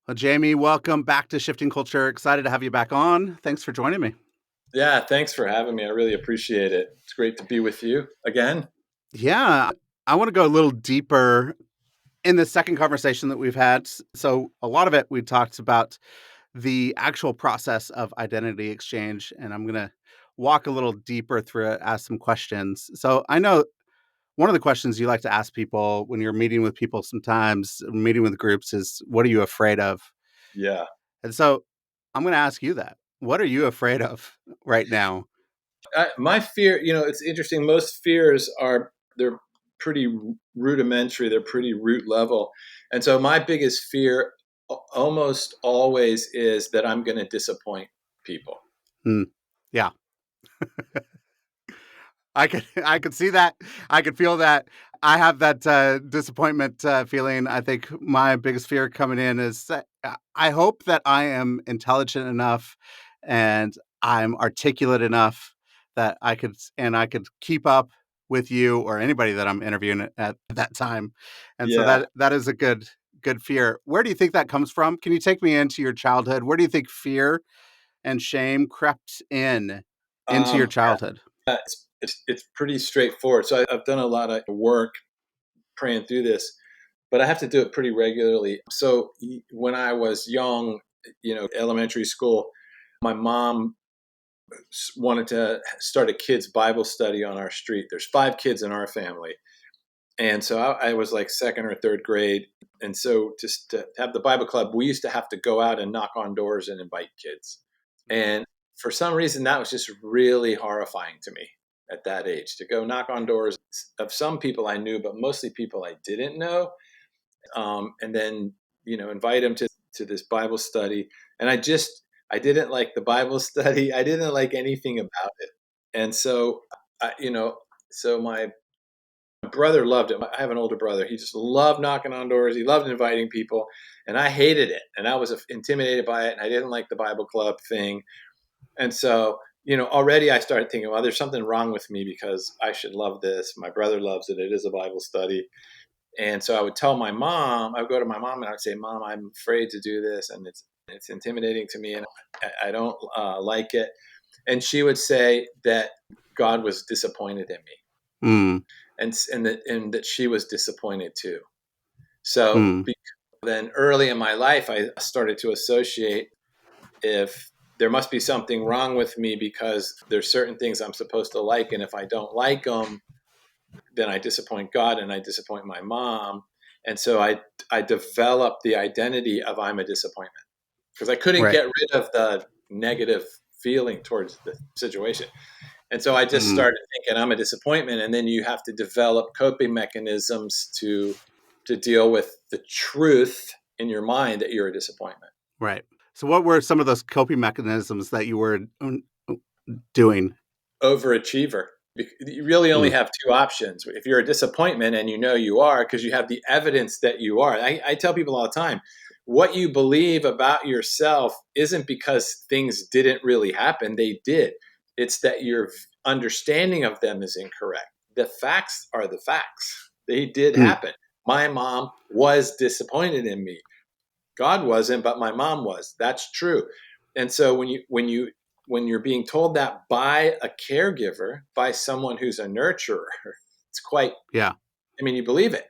Well, Jamie, welcome back to Shifting Culture. Excited to have you back on. Thanks for joining me. Yeah, thanks for having me. I really appreciate it. It's great to be with you again. Yeah, I want to go a little deeper in the second conversation that we've had. So, a lot of it we talked about the actual process of identity exchange, and I'm going to walk a little deeper through it, ask some questions. So, I know one of the questions you like to ask people when you're meeting with people sometimes, meeting with groups, is what are you afraid of? Yeah. And so, I'm going to ask you that. What are you afraid of right now? My fear, it's interesting. Most fears they're pretty rudimentary, they're pretty root level. And so my biggest fear almost always is that I'm going to disappoint people. Hmm. Yeah. I could see that. I could feel that. I have that disappointment feeling. I think my biggest fear coming in is that I hope that I am intelligent enough and I'm articulate enough that I could keep up with you or anybody that I'm interviewing at that time. And so Yeah. that is a good fear. Where do you think that comes from? Can you take me into your childhood? Where do you think fear and shame crept into your Yeah. childhood? It's pretty straightforward. So I've done a lot of work praying through this, but I have to do it pretty regularly. So when I was young, elementary school, my mom wanted to start a kids Bible study on our street. There's 5 kids in our family. And so I was like second or third grade. And so just to have the Bible club, we used to have to go out and knock on doors and invite kids. And for some reason, that was just really horrifying to me at that age to go knock on doors of some people I knew, but mostly people I didn't know. And then, invite them to this Bible study. And I didn't like the Bible study. I didn't like anything about it. And so, I, you know, so my brother loved it. I have an older brother. He just loved knocking on doors. He loved inviting people, and I hated it. And I was intimidated by it. And I didn't like the Bible club thing. And so, already I started thinking, well, there's something wrong with me because I should love this. My brother loves it. It is a Bible study. And so I would tell my mom, I would go to my mom and I would say, Mom, I'm afraid to do this. And it's intimidating to me and I don't like it. And she would say that God was disappointed in me Mm, and that she was disappointed too. So mm. then early in my life, I started to associate if there must be something wrong with me because there's certain things I'm supposed to like. And if I don't like them, then I disappoint God and I disappoint my mom. And so I developed the identity of I'm a disappointment because I couldn't Right. get rid of the negative feeling towards the situation. And so I just Mm, started thinking I'm a disappointment. And then you have to develop coping mechanisms to deal with the truth in your mind that you're a disappointment. right. So what were some of those coping mechanisms that you were doing? Overachiever. You really only Mm, have two options. If you're a disappointment and you know you are, because you have the evidence that you are. I tell people all the time, what you believe about yourself isn't because things didn't really happen, they did. It's that your understanding of them is incorrect. The facts are the facts. They did mm, happen. My mom was disappointed in me. God wasn't, but my mom was. That's true. And so when you're being told that by a caregiver, by someone who's a nurturer, it's quite, yeah. you believe it.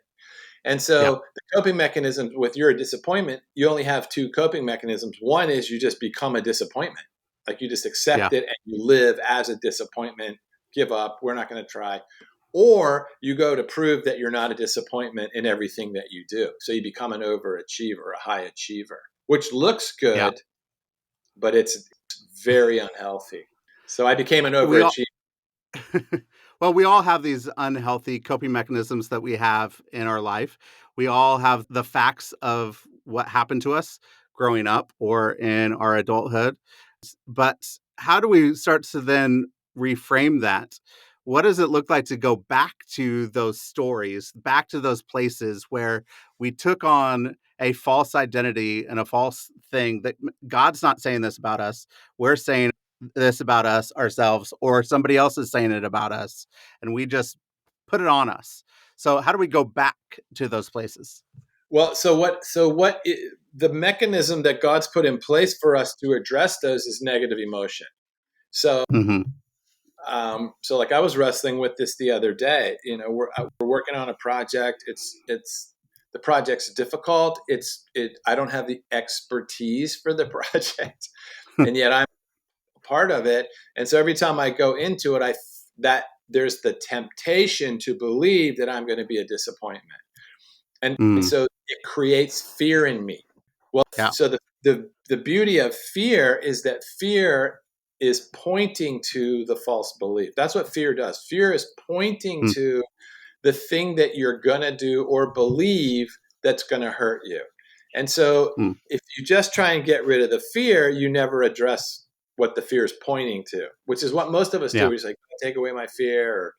And Yeah. so the coping mechanisms with your disappointment, you only have two coping mechanisms. One is you just become a disappointment. Like you just Yeah. accept it and you live as a disappointment, give up, we're not going to try. Or you go to prove that you're not a disappointment in everything that you do. So you become an overachiever, a high achiever, which looks Yeah. good, but it's very unhealthy. So I became an We all overachiever. well, we all have these unhealthy coping mechanisms that we have in our life. We all have the facts of what happened to us growing up or in our adulthood. But how do we start to then reframe that? What does it look like to go back to those stories, back to those places where we took on a false identity and a false thing that God's not saying this about us? We're saying this about us ourselves, or somebody else is saying it about us, and we just put it on us. So how do we go back to those places? Well, so what? the mechanism that God's put in place for us to address those is negative emotion. So, Mm-hmm. so like I was wrestling with this the other day. We're working on a project. It's the project's difficult. I don't have the expertise for the project, and yet I'm part of it. And so every time I go into it, that there's the temptation to believe that I'm going to be a disappointment. And Mm. so it creates fear in me. Well, Yeah. so the beauty of fear is that fear is pointing to the false belief. That's what fear does. Fear is pointing Mm. to the thing that you're going to do or believe that's going to hurt you. And so Mm. if you just try and get rid of the fear, you never address what the fear is pointing to, which is what most of us do. Yeah. We're just like, take away my fear. Or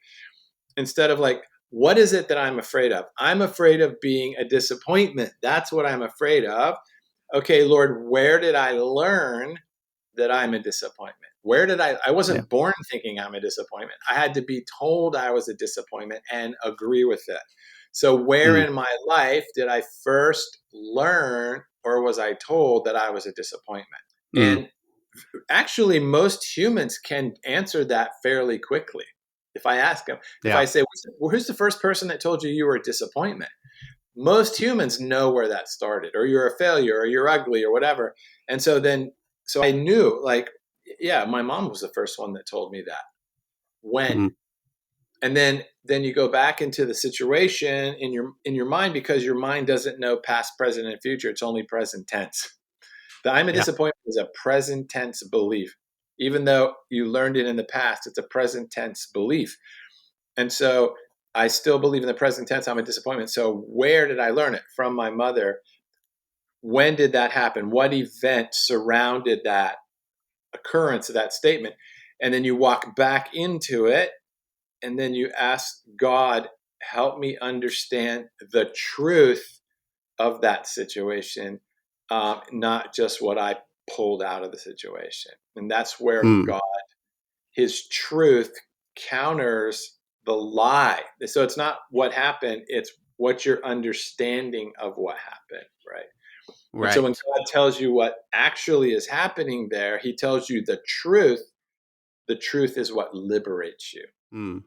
instead of like, what is it that I'm afraid of? I'm afraid of being a disappointment. That's what I'm afraid of. Okay, Lord, where did I learn that I'm a disappointment? I Yeah. wasn't born thinking I'm a disappointment. I had to be told I was a disappointment and agree with it. So where Mm. in my life did I first learn, or was I told that I was a disappointment? Mm. And actually, most humans can answer that fairly quickly. If I ask them, if Yeah. I say, well, who's the first person that told you you were a disappointment? Most humans know where that started, or you're a failure, or you're ugly, or whatever. And so I knew, like, yeah, my mom was the first one that told me that. When? Mm. And then you go back into the situation in your mind, because your mind doesn't know past, present, and future. It's only present tense. The I'm a Yeah. disappointment is a present tense belief. Even though you learned it in the past, it's a present tense belief. And so I still believe in the present tense, I'm a disappointment. So where did I learn it? From my mother. When did that happen? What event surrounded that occurrence of that statement? And then you walk back into it, and then you ask God, help me understand the truth of that situation, not just what I pulled out of the situation. And that's where Mm. God, his truth, counters the lie. So it's not what happened, it's what your understanding of what happened, right? And so when Right. God tells you what actually is happening there, he tells you the truth. The truth is what liberates you. Mm.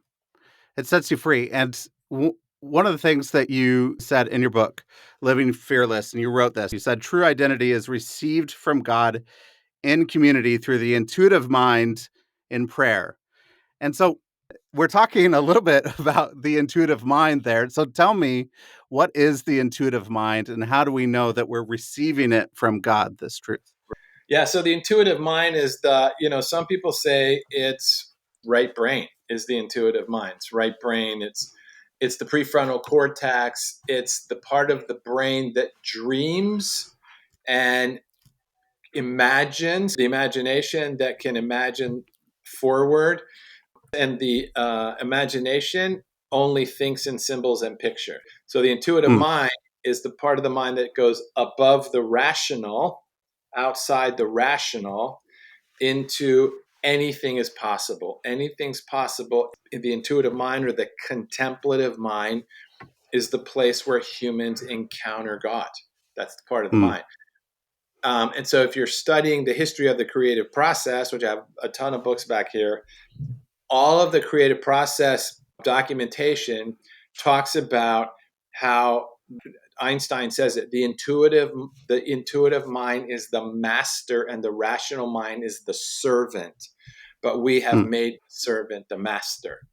It sets you free. And one of the things that you said in your book, Living Fearless, and you wrote this, you said, true identity is received from God in community through the intuitive mind in prayer. And so we're talking a little bit about the intuitive mind there. So tell me, what is the intuitive mind and how do we know that we're receiving it from God, this truth? Yeah, so the intuitive mind is some people say it's right brain is the intuitive mind. It's right brain. It's the prefrontal cortex. It's the part of the brain that dreams and imagines, the imagination that can imagine forward. And the imagination only thinks in symbols and picture. So the intuitive Mm. mind is the part of the mind that goes above the rational, outside the rational, into anything is possible. Anything's possible. The intuitive mind, or the contemplative mind, is the place where humans encounter God. That's the part of the Mm. mind. And so if you're studying the history of the creative process, which I have a ton of books back here, all of the creative process documentation talks about how Einstein says it, the intuitive mind is the master and the rational mind is the servant, but we have Mm. made the servant the master.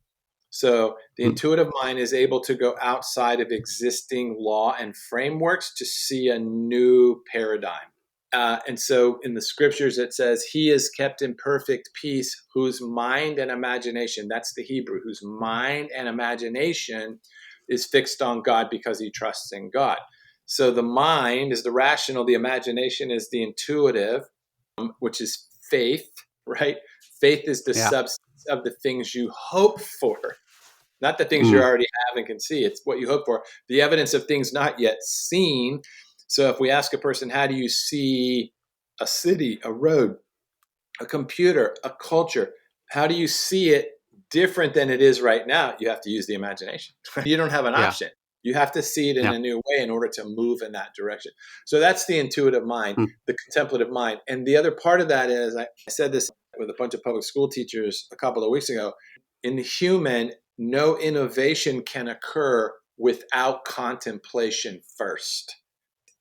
So the Mm. intuitive mind is able to go outside of existing law and frameworks to see a new paradigm. And so in the scriptures, it says, he is kept in perfect peace, whose mind and imagination, that's the Hebrew, whose mind and imagination is fixed on God because he trusts in God. So the mind is the rational, the imagination is the intuitive, which is faith, right? Faith is the Yeah. substance of the things you hope for, not the things you Mm. already have and can see. It's what you hope for. The evidence of things not yet seen. So if we ask a person, how do you see a city, a road, a computer, a culture? How do you see it different than it is right now? You have to use the imagination. You don't have an Yeah. option. You have to see it in Yeah. a new way in order to move in that direction. So that's the intuitive mind, Mm. the contemplative mind. And the other part of that is, I said this with a bunch of public school teachers a couple of weeks ago. In the human, no innovation can occur without contemplation first.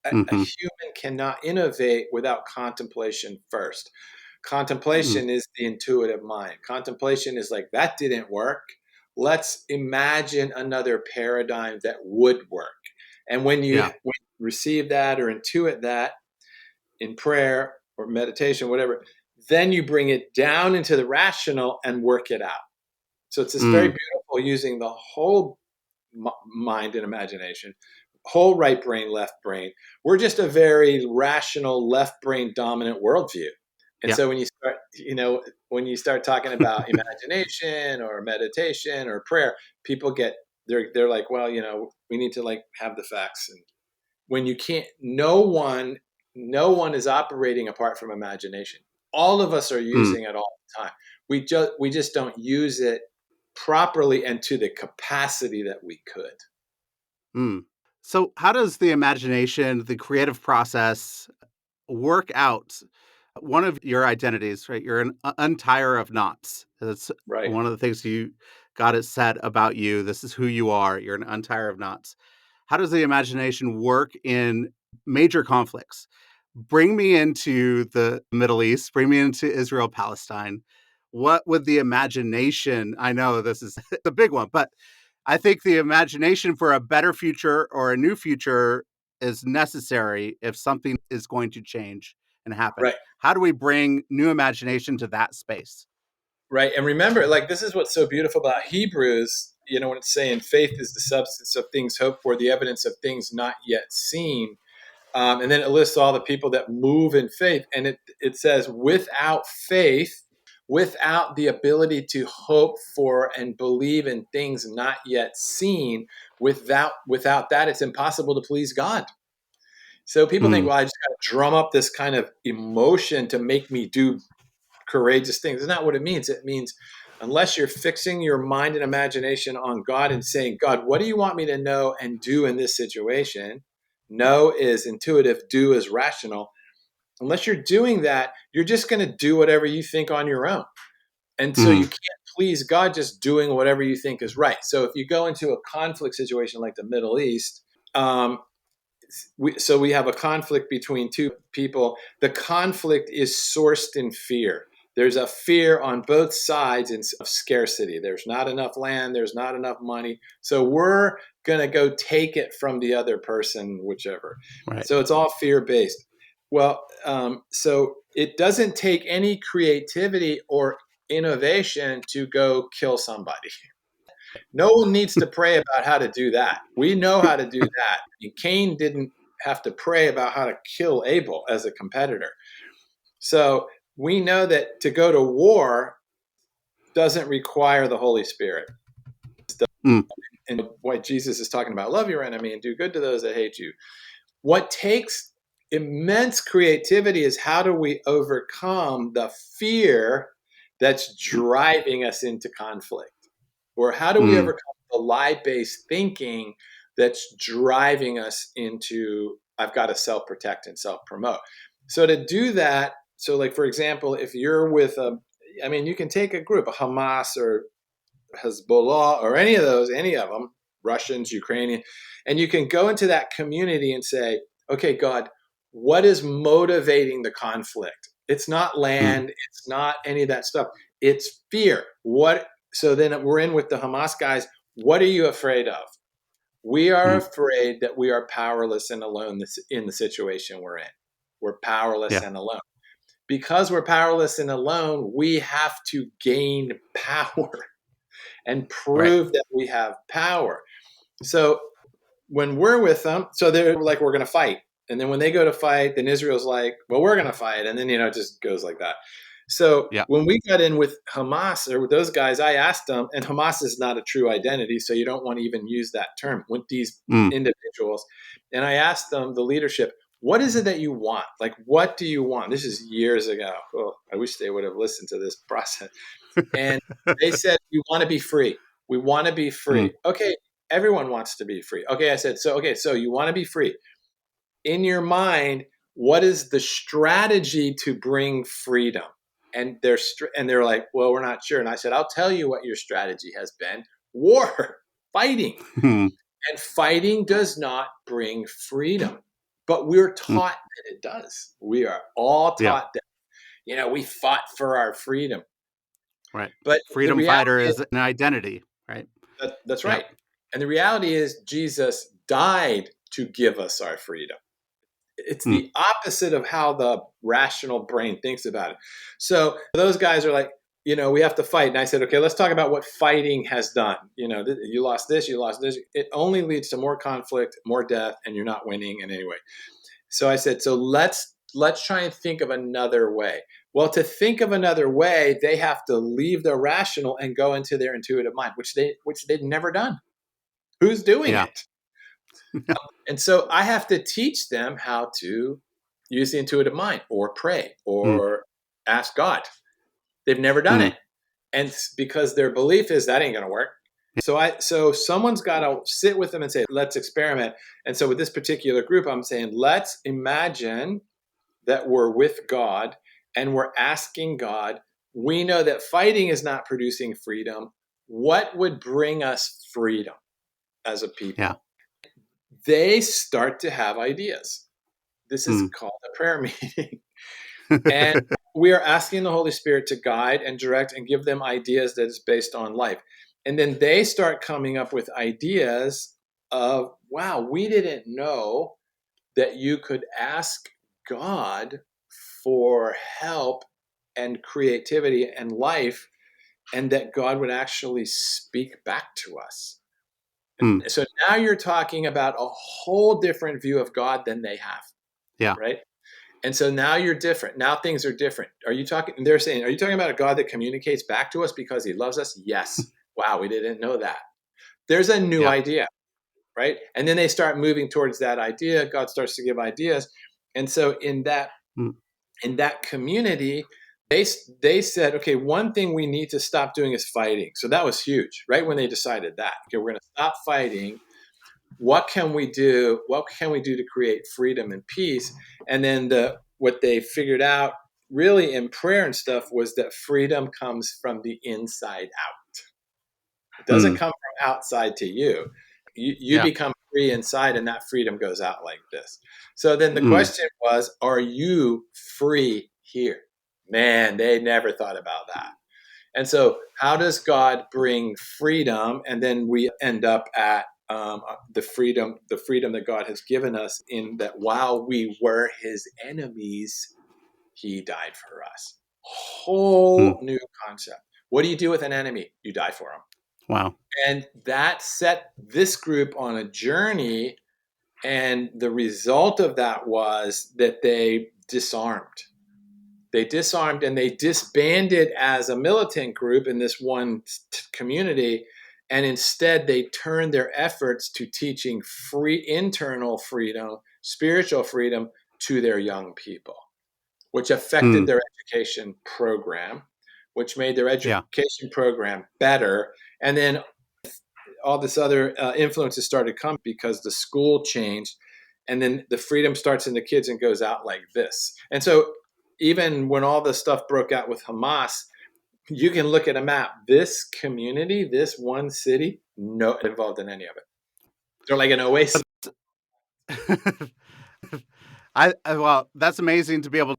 A Hmm. human cannot innovate without contemplation first. Mm. Contemplation is the intuitive mind. Contemplation is like, that didn't work. Let's imagine another paradigm that would work. And Yeah. when you receive that or intuit that in prayer or meditation, whatever, then you bring it down into the rational and work it out. So it's this very Mm. beautiful using the whole mind and imagination, whole right brain, left brain. We're just a very rational left brain dominant worldview. And Yeah. so when you start talking about imagination or meditation or prayer, people get they're like, well, we need to like have the facts. And when you can't, no one is operating apart from imagination. All of us are Mm. using it all the time. We just don't use it properly and to the capacity that we could. Mm. So, how does the imagination, the creative process, work out one of your identities, right? You're an untier of knots. That's Right. one of the things you got it said about you. This is who you are. You're an untier of knots. How does the imagination work in major conflicts? Bring me into the Middle East, bring me into Israel, Palestine. What would the imagination? I know this is the big one, but I think the imagination for a better future or a new future is necessary if something is going to change and happen. Right. How do we bring new imagination to that space? Right. And remember, like, this is what's so beautiful about Hebrews, when it's saying faith is the substance of things hoped for, the evidence of things not yet seen. And then it lists all the people that move in faith. And it says, without faith, without the ability to hope for and believe in things not yet seen, without that, it's impossible to please God. So people think, Mm. well, I just got to drum up this kind of emotion to make me do courageous things. It's not what it means. It means unless you're fixing your mind and imagination on God and saying, God, what do you want me to know and do in this situation? Know is intuitive, do is rational. Unless you're doing that, you're just going to do whatever you think on your own. And so you Mm. can't please God just doing whatever you think is right. So if you go into a conflict situation like the Middle East, um, we have a conflict between two people. The conflict is sourced in fear. There's a fear on both sides of scarcity. There's not enough land, there's not enough money. So we're going to go take it from the other person, whichever. Right. So it's all fear based. Well, so it doesn't take any creativity or innovation to go kill somebody. No one needs to pray about how to do that. We know how to do that. And Cain didn't have to pray about how to kill Abel as a competitor. So we know that to go to war doesn't require the Holy Spirit. Mm. And what Jesus is talking about, love your enemy and do good to those that hate you. What takes immense creativity is how do we overcome the fear that's driving us into conflict? Or how do we Mm. overcome the lie based thinking that's driving us into, I've got to self protect and self promote? So, to do that, so like, for example, if you're with you can take a group, a Hamas or Hezbollah or any of them, Russians, Ukrainian, and you can go into that community and say, okay, God, what is motivating the conflict? It's not Mm. land, it's not any of that stuff. It's fear. What So then we're in with the Hamas guys. What are you afraid of? We are Mm. afraid that we are powerless and alone in the situation we're in. We're powerless Yeah. and alone. Because we're powerless and alone, we have to gain power and Right. prove that we have power. So when we're with them, so they're like, we're going to fight. And then when they go to fight, then Israel's like, well, we're going to fight. And then, it just goes like that. So Yeah. when we got in with Hamas or with those guys, I asked them, and Hamas is not a true identity, so you don't want to even use that term with these Mm. individuals. And I asked them, the leadership, what is it that you want? Like, what do you want? This is years ago. Oh, I wish they would have listened to this process. And they said, we want to be free. We want to be Mm. free. Okay. Everyone wants to be free. Okay, I said, so you want to be free. In your mind, what is the strategy to bring freedom? And they're like, well, we're not sure. And I said, I'll tell you what your strategy has been: war, fighting. Hmm. And fighting does not bring freedom, but we're Hmm. taught that it does. We are all Yeah. taught that, we fought for our freedom. Right. But the Freedom reality fighter is is an identity. Right. that's Yeah. right. And the reality is Jesus died to give us our freedom. It's Hmm. the opposite of how the rational brain thinks about it. So those guys are like, we have to fight. And I said, okay, let's talk about what fighting has done. You lost this, you lost this. It only leads to more conflict, more death, and you're not winning in any way. So I said, so let's try and think of another way. Well, to think of another way, they have to leave the rational and go into their intuitive mind, which they've never done. Who's doing Yeah. it? And so I have to teach them how to use the intuitive mind or pray Hmm. or ask God. They've never done Hmm. it. And because their belief is that ain't going to work. So someone's got to sit with them and say, let's experiment. And so with this particular group, I'm saying, let's imagine that we're with God and we're asking God, we know that fighting is not producing freedom. What would bring us freedom as a Yeah. people? They start to have ideas. This is Hmm. called a prayer meeting. And we are asking the Holy Spirit to guide and direct and give them ideas that is based on life. And then they start coming up with ideas of, wow, we didn't know that you could ask God for help and creativity and life, and that God would actually speak back to us. Hmm. So now you're talking about a whole different view of God than they have, Yeah. right? And so now you're different. Now things are different. They're saying, are you talking about a God that communicates back to us because he loves us? Yes. Wow, we didn't know that. There's a new Yeah. idea, right? And then they start moving towards that idea. God starts to give ideas. And so Hmm. in that community, they said, okay, one thing we need to stop doing is fighting. So that was huge, right? When they decided that, okay, we're going to stop fighting. What can we do? What can we do to create freedom and peace? And then what they figured out really in prayer and stuff was that freedom comes from the inside out. It doesn't Hmm. come from outside to you. You Yeah. become free inside, and that freedom goes out like this. So then the Hmm. question was, are you free here? Man, they never thought about that. And so, how does God bring freedom? And then we end up at the freedom that God has given us, in that while we were His enemies, He died for us. Hmm. Whole new concept. What do you do with an enemy? You die for him. Wow. And that set this group on a journey. And the result of that was that they disarmed. They disarmed and they disbanded as a militant group in this one community. And instead, they turned their efforts to teaching free internal freedom, spiritual freedom to their young people, which Hmm. affected their education program, which made their Yeah. education program better. And then all this other influences started coming because the school changed, and then the freedom starts in the kids and goes out like this. And so even when all this stuff broke out with Hamas, you can look at a map. This community, this one city, no involved in any of it. They're like an oasis. Well, that's amazing to be able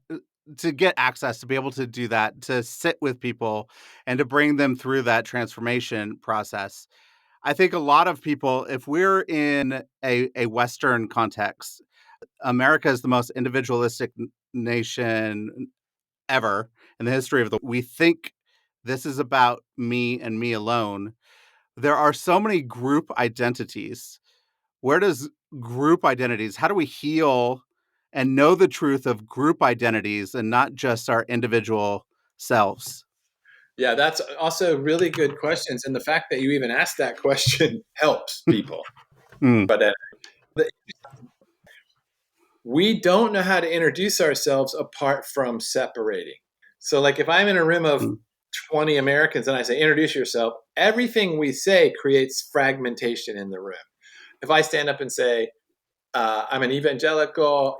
to get access, to be able to do that, to sit with people and to bring them through that transformation process. I think a lot of people, if we're in a Western context, America is the most individualistic nation ever in the history of we think this is about me and me alone. There are so many group identities. Where does group identities, how do we heal and know the truth of group identities and not just our individual selves? Yeah, that's also really good questions. And the fact that you even asked that question helps people. Mm, But we don't know how to introduce ourselves apart from separating. So, like, if I'm in a room of mm, 20 Americans and I say, introduce yourself, everything we say creates fragmentation in the room. If I stand up and say, I'm an evangelical,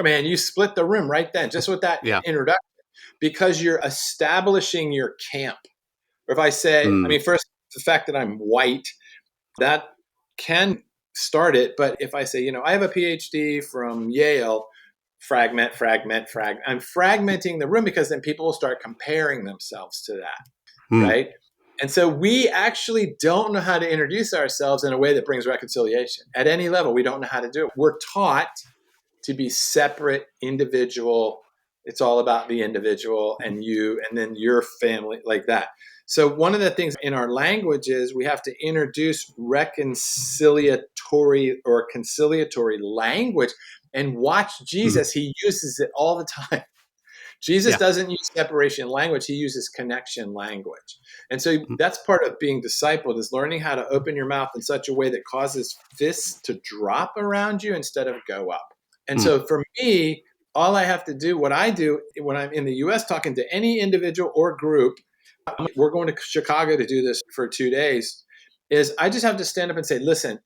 man, you split the room right then, just with that Yeah. introduction, because you're establishing your camp. Or if I say, I Mm. mean, first, the fact that I'm white, that can start it. But if I say, I have a PhD from Yale, I'm fragmenting the room because then people will start comparing themselves to that, Mm. right? And so we actually don't know how to introduce ourselves in a way that brings reconciliation at any level. We don't know how to do it. We're taught to be separate, individual. It's all about the individual and you, and then your family, like that. So one of the things in our language is we have to introduce reconciliatory or conciliatory language and watch Mm. Jesus. He uses it all the time. Jesus Yeah. doesn't use separation language. He uses connection language. And so Mm. that's part of being discipled is learning how to open your mouth in such a way that causes fists to drop around you instead of go up. And Mm. so for me, all I have to do, what I do when I'm in the US talking to any individual or group, we're going to Chicago to do this for 2 days, is I just have to stand up and say, listen,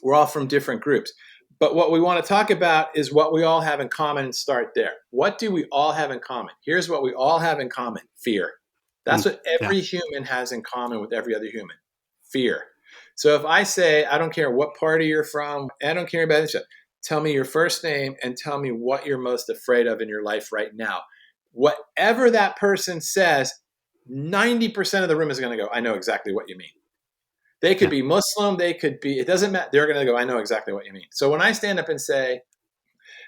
we're all from different groups. But what we want to talk about is what we all have in common and start there. What do we all have in common? Here's what we all have in common: fear. That's Mm. what Yeah. every human has in common with every other human: fear. So if I say, I don't care what party you're from, I don't care about this stuff, tell me your first name and tell me what you're most afraid of in your life right now. Whatever that person says, 90% of the room is going to go, I know exactly what you mean. They could Yeah. be Muslim. They could be, it doesn't matter. They're going to go, I know exactly what you mean. So when I stand up and say,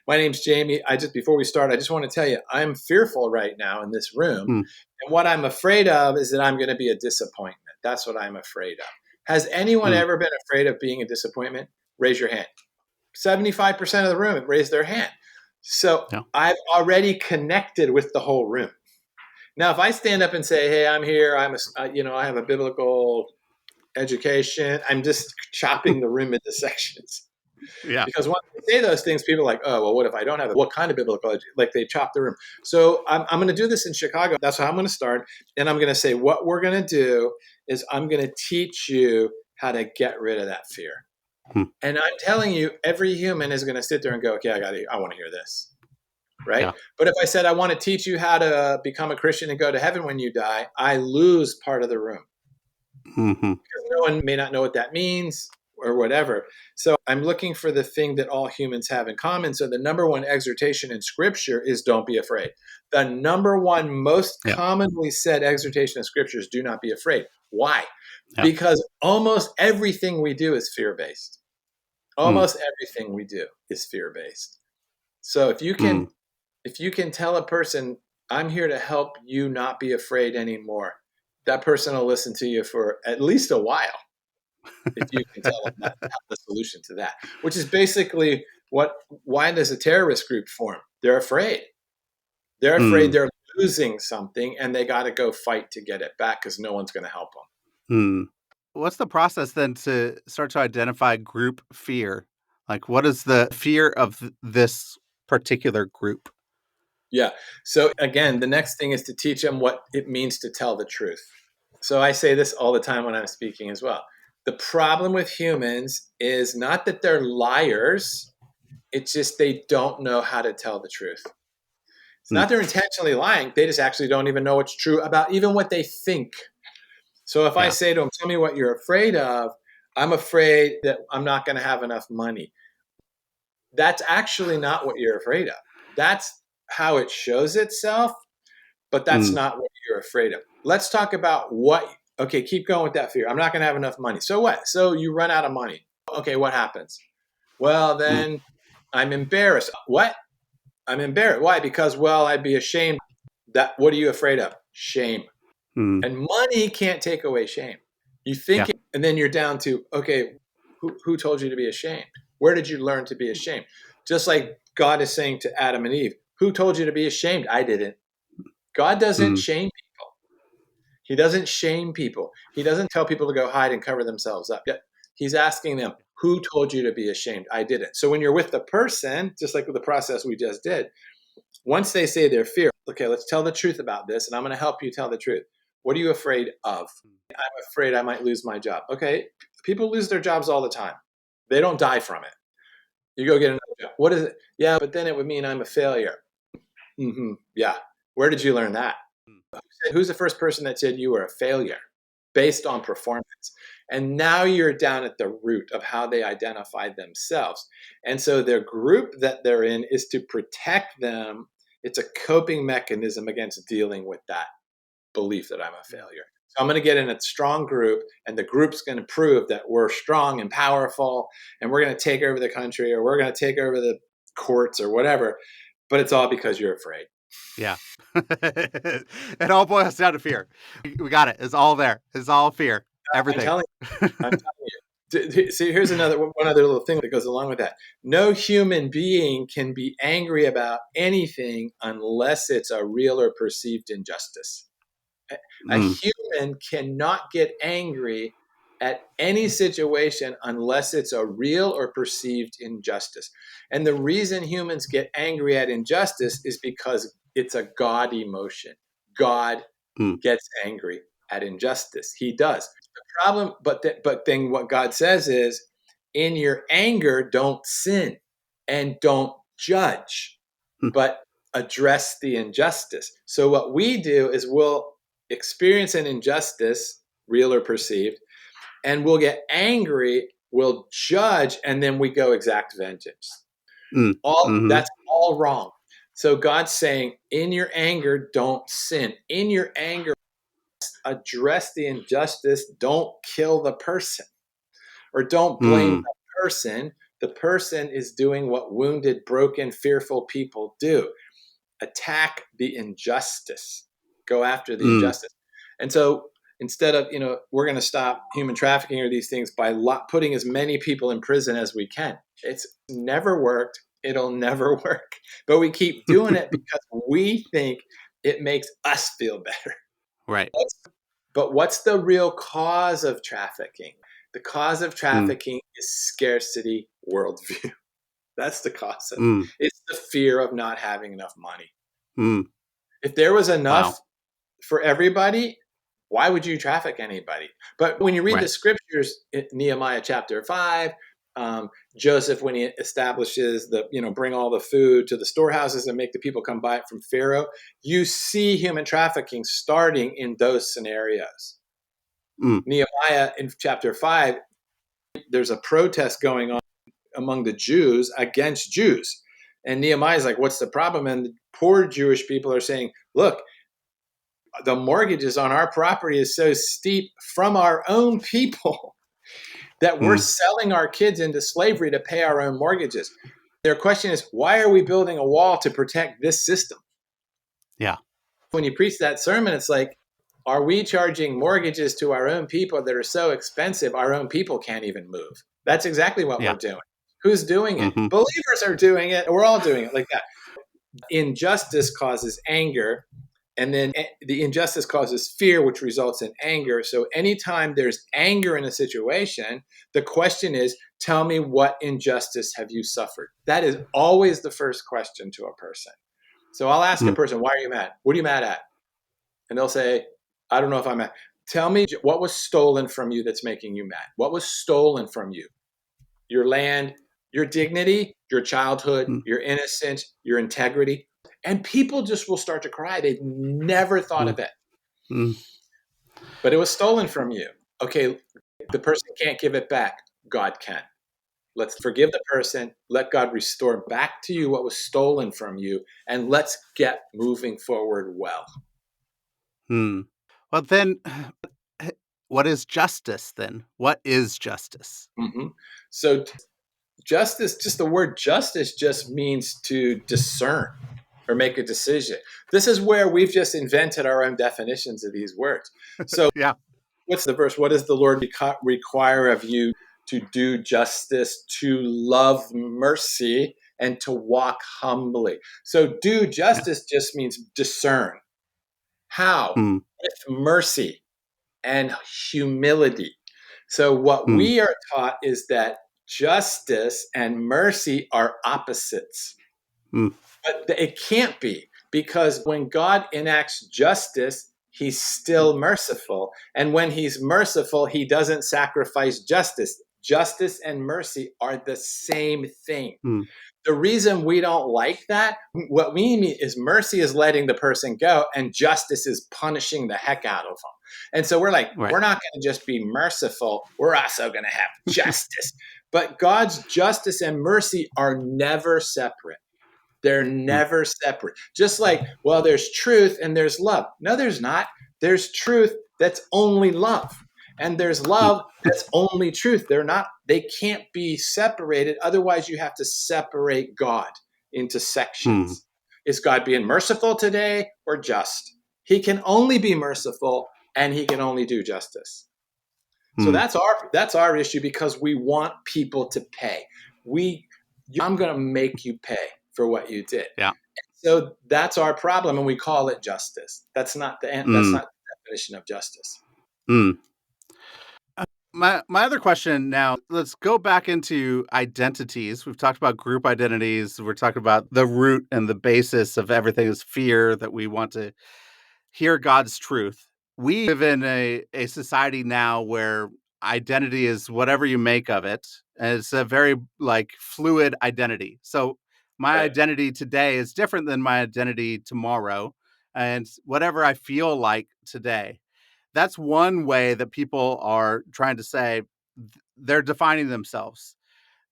my name's Jamie, before we start, I just want to tell you, I'm fearful right now in this room. Mm. And what I'm afraid of is that I'm going to be a disappointment. That's what I'm afraid of. Has anyone Mm. ever been afraid of being a disappointment? Raise your hand. 75% of the room have raised their hand. So Yeah. I've already connected with the whole room. Now, if I stand up and say, hey, I'm here, I have a biblical education, I'm just chopping the room into sections. Yeah. Because once I say those things, people are like, oh, well, what if I don't have it? What kind of biblical education? Like they chop the room. So I'm going to do this in Chicago. That's how I'm going to start. And I'm going to say, what we're going to do is I'm going to teach you how to get rid of that fear. Mm. And I'm telling you, every human is going to sit there and go, okay, I want to hear this. Right. Yeah. But if I said, I want to teach you how to become a Christian and go to heaven when you die, I lose part of the room. Mm-hmm. Because no one may not know what that means or whatever. So I'm looking for the thing that all humans have in common. So the number one exhortation in scripture is don't be afraid. The number one most Yeah. commonly said exhortation in scripture is do not be afraid. Why? Yeah. Because almost everything we do is fear-based. Mm. Almost everything we do is fear-based. So if you Mm. can tell a person, I'm here to help you not be afraid anymore, that person will listen to you for at least a while. If you can tell them that's the solution to that, which is basically why does a terrorist group form? They're afraid. They're afraid Mm. they're losing something and they got to go fight to get it back because no one's going to help them. Mm. What's the process then to start to identify group fear? Like, what is the fear of this particular group? Yeah. So again, the next thing is to teach them what it means to tell the truth. So I say this all the time when I'm speaking as well. The problem with humans is not that they're liars. It's just they don't know how to tell the truth. It's Mm. not they're intentionally lying. They just actually don't even know what's true about even what they think. So if I Yeah. say to them, tell me what you're afraid of, I'm afraid that I'm not going to have enough money. That's actually not what you're afraid of. That's how it shows itself, but that's Mm. not what you're afraid of. Let's talk about okay, keep going with that fear. I'm not going to have enough money. So what? So you run out of money. Okay, what happens? Well, Mm. then I'm embarrassed. What? I'm embarrassed. Why? Because, well, I'd be ashamed. What are you afraid of? Shame. Mm. And money can't take away shame. You Yeah. think, and then you're down to, okay, who told you to be ashamed? Where did you learn to be ashamed? Just like God is saying to Adam and Eve, who told you to be ashamed? I didn't. God doesn't Mm. shame people. He doesn't shame people. He doesn't tell people to go hide and cover themselves up. Yeah. He's asking them, who told you to be ashamed? I didn't. So when you're with the person, just like with the process we just did, once they say their fear, okay, let's tell the truth about this, and I'm going to help you tell the truth. What are you afraid of? I'm afraid I might lose my job. Okay, people lose their jobs all the time. They don't die from it. You go get another job. What is it? Yeah, but then it would mean I'm a failure. Yeah. Where did you learn that? Who's the first person that said you were a failure based on performance? And now you're down at the root of how they identified themselves. And so their group that they're in is to protect them. It's a coping mechanism against dealing with that belief that I'm a failure. So I'm going to get in a strong group, and the group's going to prove that we're strong and powerful, and we're going to take over the country, or we're going to take over the courts or whatever. But it's all because you're afraid. Yeah. It all boils down to fear. We got it. It's all there. It's all fear. Everything. I'm telling you. See, here's one other little thing that goes along with that. No human being can be angry about anything unless it's a real or perceived injustice. A human cannot get angry at any situation unless it's a real or perceived injustice. And the reason humans get angry at injustice is because it's a God emotion. God gets angry at injustice. He does. The problem, but then what God says is, in your anger, don't sin and don't judge, but address the injustice. So what we do is we'll experience an injustice, real or perceived, and we'll get angry, we'll judge, and then we go exact vengeance. That's all wrong. So God's saying, in your anger, don't sin. In your anger, address the injustice. Don't kill the person, or don't blame the person. The person is doing what wounded, broken, fearful people do. Attack the injustice. Go after the injustice. And so instead of, we're going to stop human trafficking or these things by putting as many people in prison as we can. It's never worked. It'll never work. But we keep doing it because we think it makes us feel better. Right. But what's the real cause of trafficking? The cause of trafficking is scarcity worldview. That's the cause of it. It's the fear of not having enough money. If there was enough for everybody, why would you traffic anybody? But when you read the scriptures, Nehemiah chapter 5, Joseph, when he establishes bring all the food to the storehouses and make the people come buy it from Pharaoh, you see human trafficking starting in those scenarios. Nehemiah in chapter 5, there's a protest going on among the Jews against Jews. And Nehemiah's like, what's the problem? And the poor Jewish people are saying, look, the mortgages on our property is so steep from our own people that we're selling our kids into slavery to pay our own mortgages. Their question is, why are we building a wall to protect this system? Yeah. When you preach that sermon, it's like, are we charging mortgages to our own people that are so expensive our own people can't even move? That's exactly what we're doing. Who's doing it? Believers are doing it. We're all doing it like that. Injustice causes anger, and then the injustice causes fear, which results in anger. So anytime there's anger in a situation, the question is, tell me, what injustice have you suffered? That is always the first question to a person. So I'll ask a person, why are you mad? What are you mad at? And they'll say, I don't know if I'm mad. Tell me what was stolen from you that's making you mad. What was stolen from you? Your land, your dignity, your childhood, your innocence, your integrity. And people just will start to cry. They've never thought of it. But it was stolen from you. Okay, the person can't give it back. God can. Let's forgive the person. Let God restore back to you what was stolen from you. And let's get moving forward well. Well, then, what is justice then? What is justice? So justice, just the word justice just means to discern or make a decision. This is where we've just invented our own definitions of these words. So what's the verse? What does the Lord require of you? To do justice, to love mercy, and to walk humbly. So do justice just means discern. How? With mercy and humility. So what we are taught is that justice and mercy are opposites. But it can't be, because when God enacts justice, he's still merciful. And when he's merciful, he doesn't sacrifice justice. Justice and mercy are the same thing. Mm. The reason we don't like that, what we mean is mercy is letting the person go and justice is punishing the heck out of them. And so we're like, Right. we're not going to just be merciful. We're also going to have justice. But God's justice and mercy are never separate. They're Mm. never separate. Just like, well, there's truth and there's love. No, there's not. There's truth that's only love. And there's Mm. love that's only truth. They can't be separated. Otherwise, you have to separate God into Mm. sections. Is God being merciful today or just? He can only be merciful and he can only do justice. So Mm. that's our issue because we want people to pay. I'm going to make you pay for what you did. Yeah. So that's our problem, and we call it justice. That's not the Mm. definition of justice. Mm. My other question now, let's go back into identities. We've talked about group identities. We're talking about the root and the basis of everything is fear that we want to hear God's truth. We live in a society now where identity is whatever you make of it. And it's a very like fluid identity. So my Right. identity today is different than my identity tomorrow. And whatever I feel like today. That's one way that people are trying to say they're defining themselves.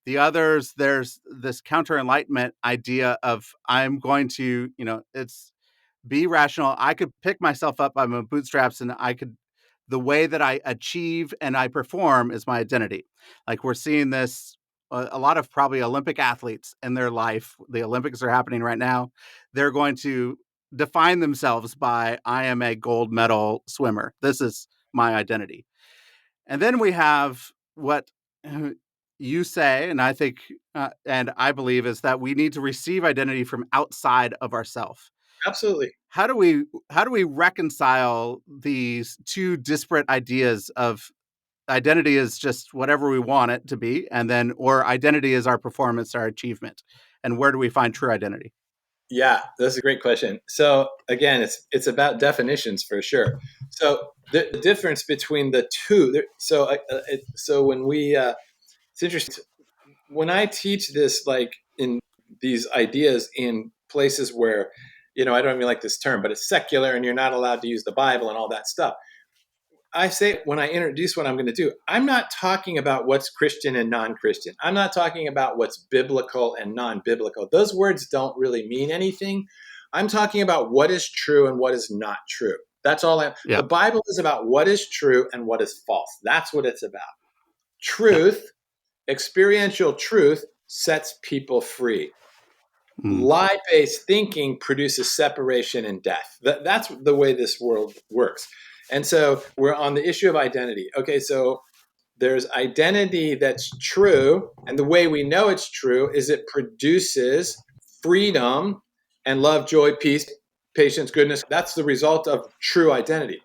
The others, there's this counter enlightenment idea of I'm going to, it's be rational. I could pick myself up by my bootstraps and the way that I achieve and I perform is my identity. Like we're seeing this, a lot of probably Olympic athletes in their life. The Olympics are happening right now. They're going to define themselves by, I am a gold medal swimmer. This is my identity. And then we have what you say, and I think, and I believe is that we need to receive identity from outside of ourselves. Absolutely. How do we reconcile these two disparate ideas of identity is just whatever we want it to be, and then or identity is our performance, our achievement, and where do we find true identity? Yeah, that's a great question. So again, it's about definitions for sure. So the difference between the two. So when it's interesting when I teach this, like in these ideas in places where, I don't even like this term, but it's secular and you're not allowed to use the Bible and all that stuff. I say when I introduce what I'm going to do, I'm not talking about what's Christian and non-Christian. I'm not talking about what's biblical and non-biblical. Those words don't really mean anything. I'm talking about what is true and what is not true. That's all Yeah, the Bible is about what is true and what is false. That's what it's about. yeah, Truth, experiential truth sets people free. mm, Lie-based thinking produces separation and death. That's the way this world works. And so we're on the issue of identity. Okay, so there's identity that's true, and the way we know it's true is it produces freedom and love, joy, peace, patience, goodness. That's the result of true identity.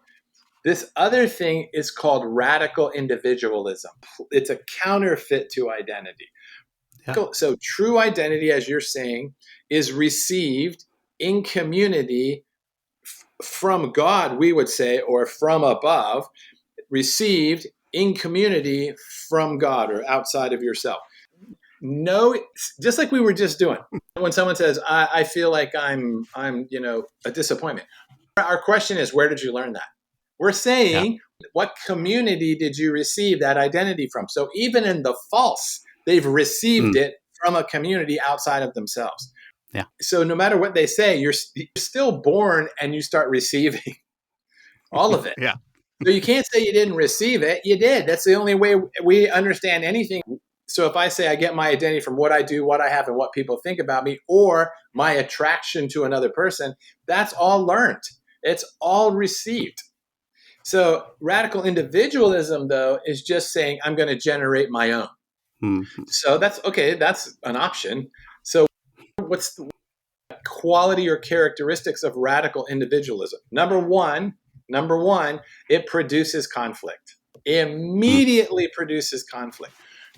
This other thing is called radical individualism. It's a counterfeit to identity. yeah, So true identity, as you're saying, is received in community from God, we would say, or from above, received in community from God or outside of yourself. No, just like we were just doing. When someone says, I feel like I'm a disappointment. Our question is, where did you learn that? We're yeah, saying, what community did you receive that identity from? So even in the false, they've received mm, it from a community outside of themselves. yeah, So no matter what they say, you're still born and you start receiving all of it. yeah, So you can't say you didn't receive it. You did. That's the only way we understand anything. So if I say I get my identity from what I do, what I have, and what people think about me, or my attraction to another person, that's all learned. It's all received. So radical individualism, though, is just saying I'm going to generate my own. mm, So that's okay. That's an option. So what's the quality or characteristics of radical individualism? Number one, it produces conflict. mm, Immediately produces conflict.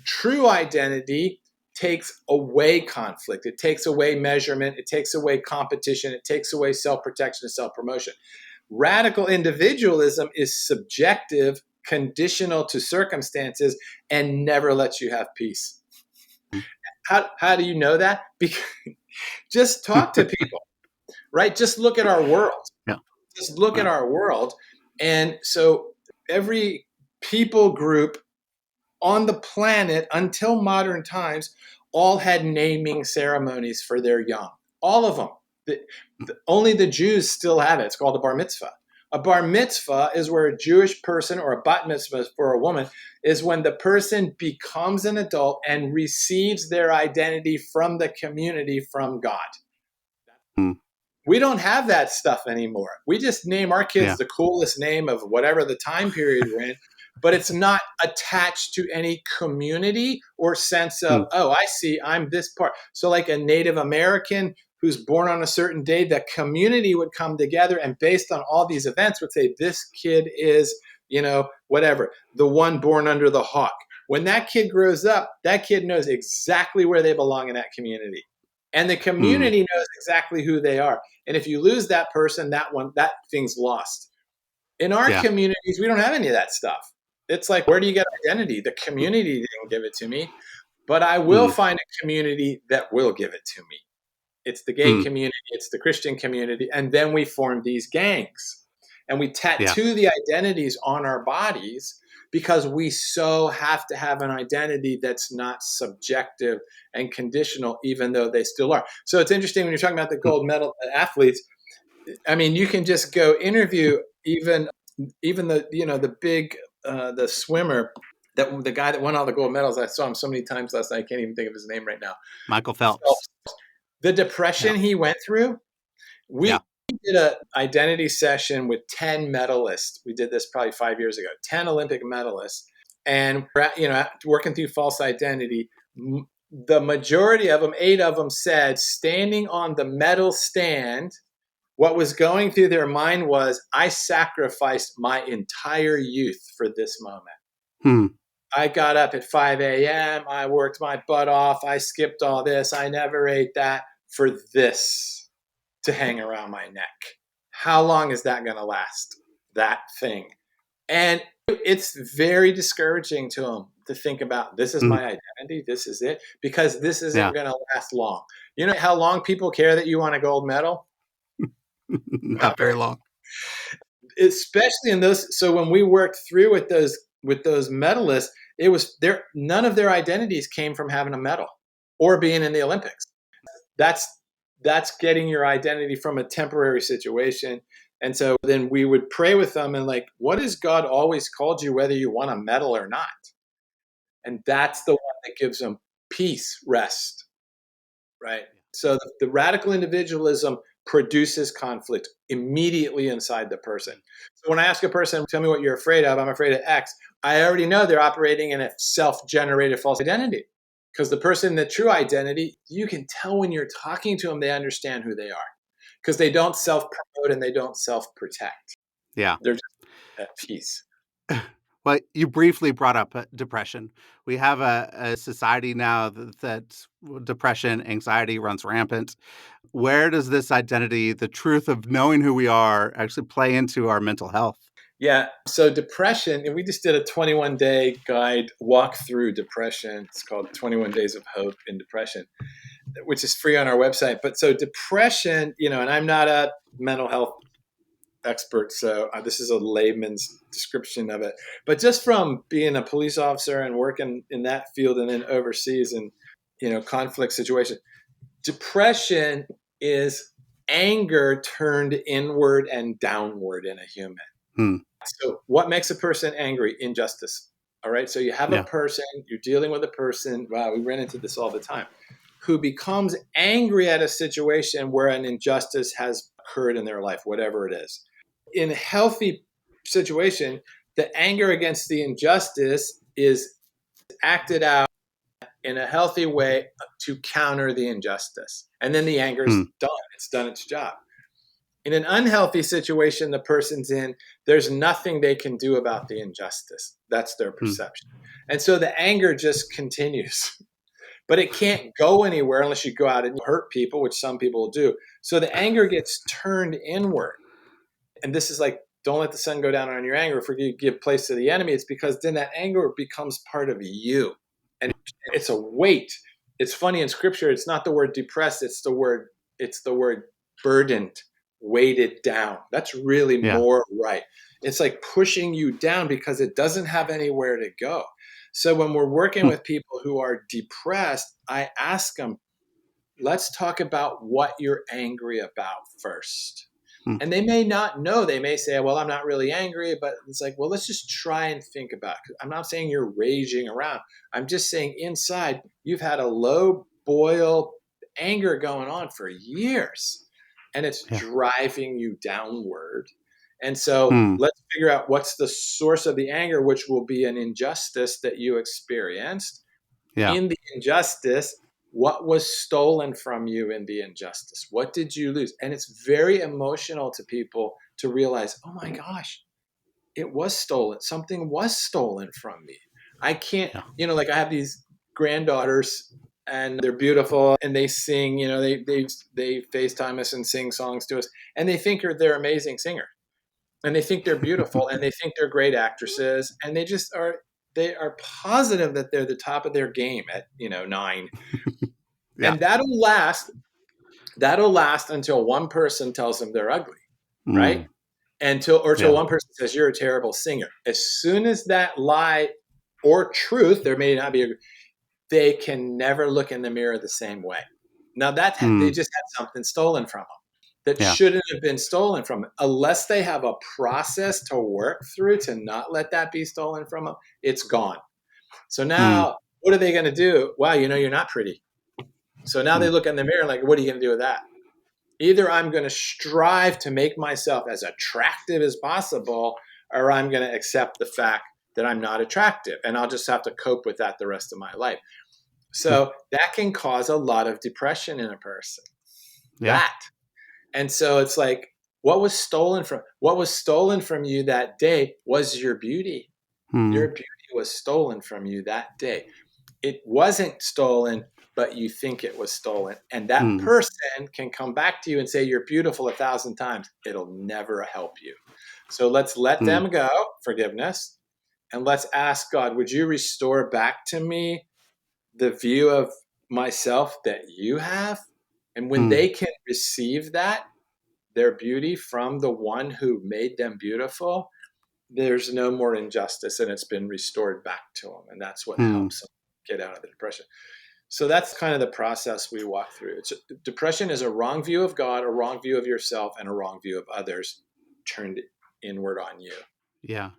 True identity takes away conflict. It takes away measurement. It takes away competition. It takes away self-protection and self-promotion. Radical individualism is subjective, conditional to circumstances, and never lets you have peace. How do you know that? Because just talk to people, right? Just look at our world. Yeah. Just look at Yeah. our world. And so every people group on the planet until modern times all had naming ceremonies for their young. All of them. Only the Jews still have it. It's called a bar mitzvah. A bar mitzvah is where a Jewish person, or a bat mitzvah for a woman, is when the person becomes an adult and receives their identity from the community, from God. Mm. We don't have that stuff anymore. We just name our kids Yeah. the coolest name of whatever the time period we're in, but it's not attached to any community or sense of, oh, I see, I'm this part. So like a Native American who's born on a certain day, the community would come together and based on all these events would say, this kid is, whatever, the one born under the hawk. When that kid grows up, that kid knows exactly where they belong in that community. And the community knows exactly who they are. And if you lose that person, that thing's lost. In our communities, we don't have any of that stuff. It's like, where do you get identity? The community didn't give it to me, but I will find a community that will give it to me. It's the gay community, it's the Christian community, and then we form these gangs. And we tattoo the identities on our bodies because we so have to have an identity that's not subjective and conditional, even though they still are. So it's interesting when you're talking about the gold medal athletes. I mean, you can just go interview even the big the swimmer, the guy that won all the gold medals. I saw him so many times last night. I can't even think of his name right now. Michael Phelps. The depression he went through. We did an identity session with 10 medalists. We did this probably 5 years ago. 10 Olympic medalists, and working through false identity. The majority of them, 8 of them, said standing on the medal stand, what was going through their mind was, I sacrificed my entire youth for this moment. I got up at 5 a.m. I worked my butt off. I skipped all this. I never ate that for this to hang around my neck. How long is that going to last? That thing. And it's very discouraging to them to think about, this is my identity, this is it, because this isn't going to last long. You know how long people care that you won a gold medal? Not very long. Especially in those. So when we worked through with those medalists, it was none of their identities came from having a medal or being in the Olympics. That's getting your identity from a temporary situation. And so then we would pray with them and like, what has God always called you, whether you want a medal or not? And that's the one that gives them peace, rest, right? So the radical individualism produces conflict immediately inside the person. So when I ask a person, tell me what you're afraid of, I'm afraid of X, I already know they're operating in a self-generated false identity. Because the person, the true identity, you can tell when you're talking to them, they understand who they are. Because they don't self-promote and they don't self-protect. Yeah. They're just at peace. Well, you briefly brought up depression. We have a society now that depression, anxiety runs rampant. Where does this identity, the truth of knowing who we are, actually play into our mental health? Yeah. So depression, and we just did a 21-day guide walk through depression. It's called 21 Days of Hope in Depression, which is free on our website. But so depression, and I'm not a mental health expert, so this is a layman's description of it. But just from being a police officer and working in that field and then overseas and, conflict situation, depression is anger turned inward and downward in a human. So what makes a person angry? Injustice. All right. So you have a person, you're dealing with a person. Wow, we run into this all the time, who becomes angry at a situation where an injustice has occurred in their life, whatever it is. In a healthy situation, the anger against the injustice is acted out in a healthy way to counter the injustice. And then the anger is done. It's done its job. In an unhealthy situation the person's in, there's nothing they can do about the injustice. That's their perception. And so the anger just continues. But it can't go anywhere unless you go out and hurt people, which some people do. So the anger gets turned inward. and this is like, don't let the sun go down on your anger. If you give place to the enemy, it's because then that anger becomes part of you. And it's a weight. It's funny in scripture, it's not the word depressed, it's the word burdened, weighted down. That's really Yeah. more right. It's like pushing you down because it doesn't have anywhere to go. So when we're working Hmm. with people who are depressed, I ask them, let's talk about what you're angry about first. Hmm. And they may not know. They may say, well, I'm not really angry, but it's like, well, let's just try and think about it. I'm not saying you're raging around. I'm just saying inside you've had a low boil anger going on for years and it's Yeah. driving you downward. And so Hmm. let's figure out what's the source of the anger, which will be an injustice that you experienced. Yeah. In the injustice, what was stolen from you in the injustice? What did you lose? And it's very emotional to people to realize, oh my gosh, it was stolen. Something was stolen from me. I can't, Yeah. like I have these granddaughters and they're beautiful and they sing, they FaceTime us and sing songs to us and they think they're amazing singers and they think they're beautiful and they think they're great actresses and they are positive that they're the top of their game at 9, Yeah. and that'll last until one person tells them they're ugly, right? Hmm. Till Yeah. one person says you're a terrible singer. As soon as that lie or truth, there may not be they can never look in the mirror the same way. Now that they Hmm. just had something stolen from them that Yeah. shouldn't have been stolen from them. Unless they have a process to work through to not let that be stolen from them, it's gone. So Hmm. now what are they going to do? Wow, you're not pretty. So now Hmm. they look in the mirror like, what are you going to do with that? Either I'm going to strive to make myself as attractive as possible, or I'm going to accept the fact that I'm not attractive and I'll just have to cope with that the rest of my life. Hmm. So that can cause a lot of depression in a person. Yeah. That. And so it's like, what was stolen from you that day was your beauty. Hmm. Your beauty was stolen from you that day. It wasn't stolen, but you think it was stolen. And that Hmm. person can come back to you and say, you're beautiful 1,000 times. It'll never help you. So let's let Hmm. them go, forgiveness, and let's ask God, would you restore back to me the view of myself that you have? And when Hmm. they can receive that, their beauty from the one who made them beautiful, there's no more injustice and it's been restored back to them. And that's what Hmm. helps them get out of the depression. So that's kind of the process we walk through. Depression is a wrong view of God, a wrong view of yourself, and a wrong view of others turned inward on you. Yeah.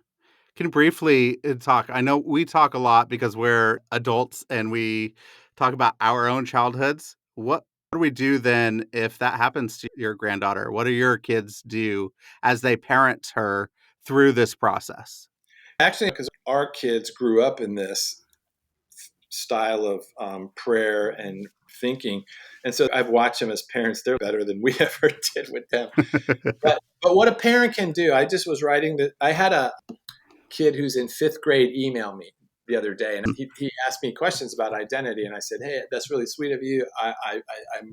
Can you briefly talk? I know we talk a lot because we're adults and we talk about our own childhoods. What do we do then if that happens to your granddaughter? What do your kids do as they parent her through this process? Actually, because our kids grew up in this style of prayer and thinking. And so I've watched them as parents. They're better than we ever did with them. But what a parent can do, I just was writing that. I had a kid who's in fifth grade email me the other day, and he asked me questions about identity, and I said, "Hey, that's really sweet of you. I'm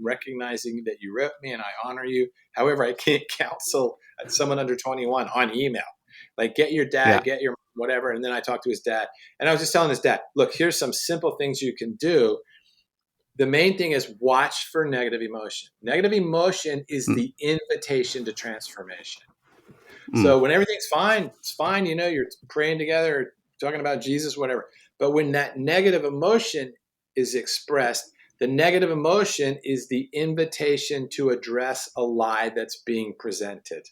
recognizing that you wrote me, and I honor you. However, I can't counsel someone under 21 on email. Like, get your Yeah. dad, get your whatever." And then I talked to his dad, and I was just telling his dad, "Look, here's some simple things you can do. The main thing is watch for negative emotion. Negative emotion is Mm. the invitation to transformation." Mm. So when everything's fine, it's fine. You're praying together, talking about Jesus, whatever. But when that negative emotion is expressed, the negative emotion is the invitation to address a lie that's being presented.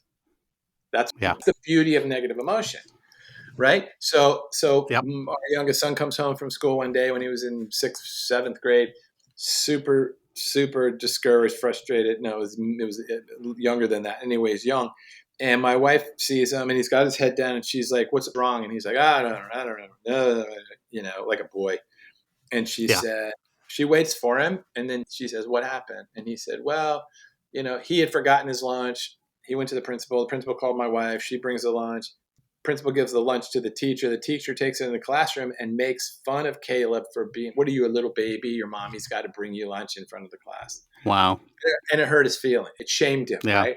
That's Yeah. the beauty of negative emotion, right? So Yep. our youngest son comes home from school one day when he was in sixth, seventh grade, super discouraged, frustrated. No, it was younger than that. Anyway, he's young. And my wife sees him and he's got his head down and she's like, "What's wrong?" And he's like, I don't know. No, like a boy. And Yeah. she waits for him. And then she says, "What happened?" And he said, "Well, he had forgotten his lunch. He went to the principal. The principal called my wife. She brings the lunch. Principal gives the lunch to the teacher. The teacher takes it in the classroom and makes fun of Caleb for being, what are you, a little baby? Your mommy's got to bring you lunch in front of the class." Wow. And it hurt his feeling. It shamed him, Yeah. right?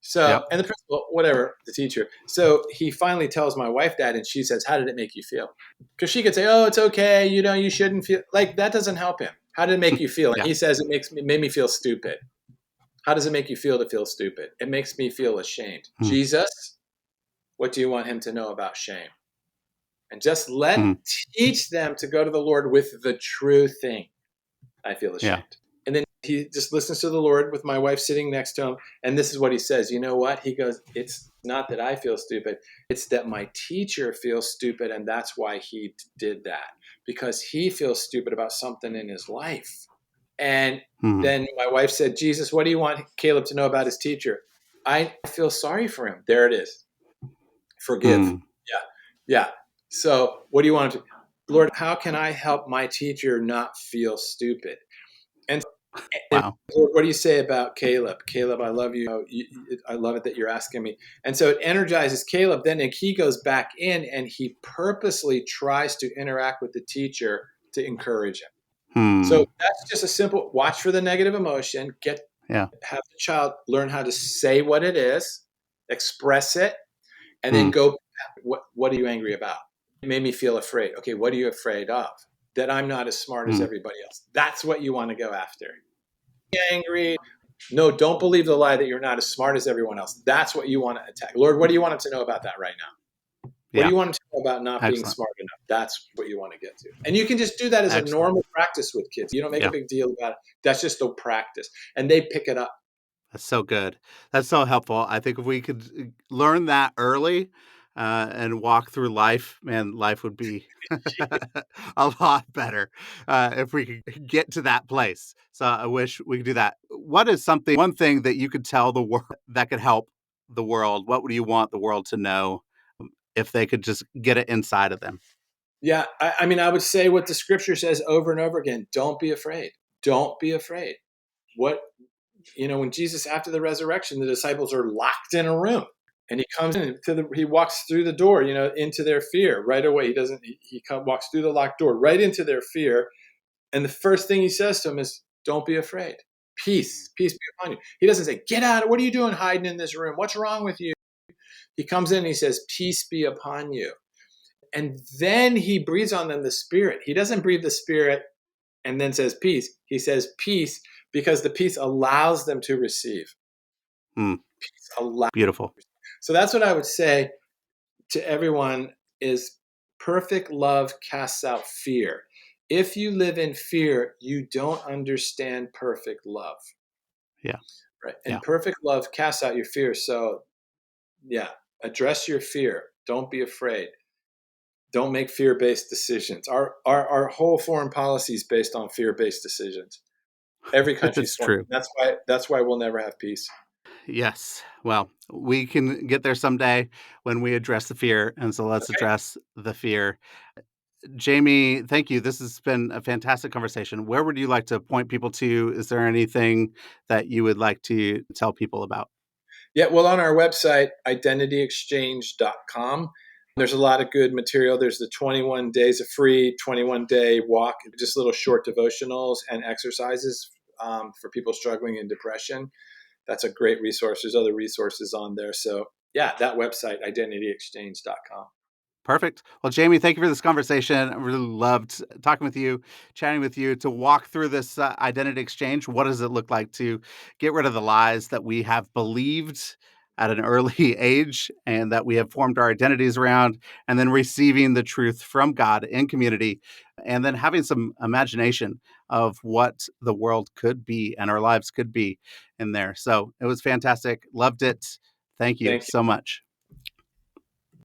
So, Yep. and the principal, whatever, the teacher. So he finally tells my wife that, and she says, "How did it make you feel?" Because she could say, "Oh, it's okay. You know, you shouldn't feel like that." Doesn't help him. How did it make you feel? And Yeah. he says, made me feel stupid." How does it make you feel to feel stupid? It makes me feel ashamed. Mm, Jesus, what do you want him to know about shame? And just mm, teach them to go to the Lord with the true thing. I feel yeah. ashamed. And then he just listens to the Lord with my wife sitting next to him. And this is what he says. You know what? He goes, "It's not that I feel stupid. It's that my teacher feels stupid. And that's why he did that, because he feels stupid about something in his life." And Mm, then my wife said, "Jesus, what do you want Caleb to know about his teacher?" "I feel sorry for him." There it is. Forgive. mm. Yeah. Yeah. So what do you want to, Lord, how can I help my teacher not feel stupid? And and Wow. Lord, what do you say about Caleb? Caleb, I love you. I love it that you're asking me. And so it energizes Caleb. Then he goes back in and he purposely tries to interact with the teacher to encourage him. So Hmm. that's just a simple watch for the negative emotion. Yeah. Have the child learn how to say what it is, express it, and then Mm, go. What are you angry about? It made me feel afraid. Okay, what are you afraid of? That I'm not as smart as mm. everybody else. That's what you want to go after. Angry. No, don't believe the lie that you're not as smart as everyone else. That's what you want to attack. Lord, what do you want him to know about that right now? What do Yeah. you want him to know about not being Excellent. smart enough? That's what you want to get to. And you can just do that as a Excellent. normal practice with kids. You don't make a Yeah. big deal about it. That's just a practice. And they pick it up. That's so good. That's so helpful. I think if we could learn that early and walk through life, man, life would be a lot better if we could get to that place. So I wish we could do that. What is one thing that you could tell the world that could help the world? What would you want the world to know if they could just get it inside of them? Yeah. I mean, I would say what the scripture says over and over again: don't be afraid. Don't be afraid. What, when Jesus, after the resurrection, the disciples are locked in a room. And he comes in he walks through the door, into their fear right away. He doesn't, walks through the locked door right into their fear. And the first thing he says to them is, "Don't be afraid. Peace be upon you." He doesn't say, "Get out. What are you doing hiding in this room? What's wrong with you?" He comes in and he says, "Peace be upon you." And then he breathes on them the Spirit. He doesn't breathe the Spirit and then says peace. He says peace because the peace allows them to receive. Hmm. Peace allows. Beautiful. So that's what I would say to everyone is perfect love casts out fear. If you live in fear, you don't understand perfect love. Yeah. Right. Yeah. And perfect love casts out your fear. So yeah, address your fear. Don't be afraid. Don't make fear-based decisions. Our whole foreign policy is based on fear-based decisions. Every country's It's foreign. true. That's why we'll never have peace. Yes. Well, we can get there someday when we address the fear. And so let's Okay. address the fear. Jamie, thank you. This has been a fantastic conversation. Where would you like to point people to? Is there anything that you would like to tell people about? Yeah, well, on our website, identityexchange.com, there's a lot of good material. There's the 21 days of free 21-day walk, just little short devotionals and exercises for people struggling in depression. That's a great resource. There's other resources on there. So, yeah, that website, identityexchange.com. Perfect. Well, Jamie, thank you for this conversation. I really loved talking with you, chatting with you to walk through this identity exchange. What does it look like to get rid of the lies that we have believed at an early age and that we have formed our identities around, and then receiving the truth from God in community, and then having some imagination of what the world could be and our lives could be in there. So it was fantastic. Loved it. Thank you Thank you. so much.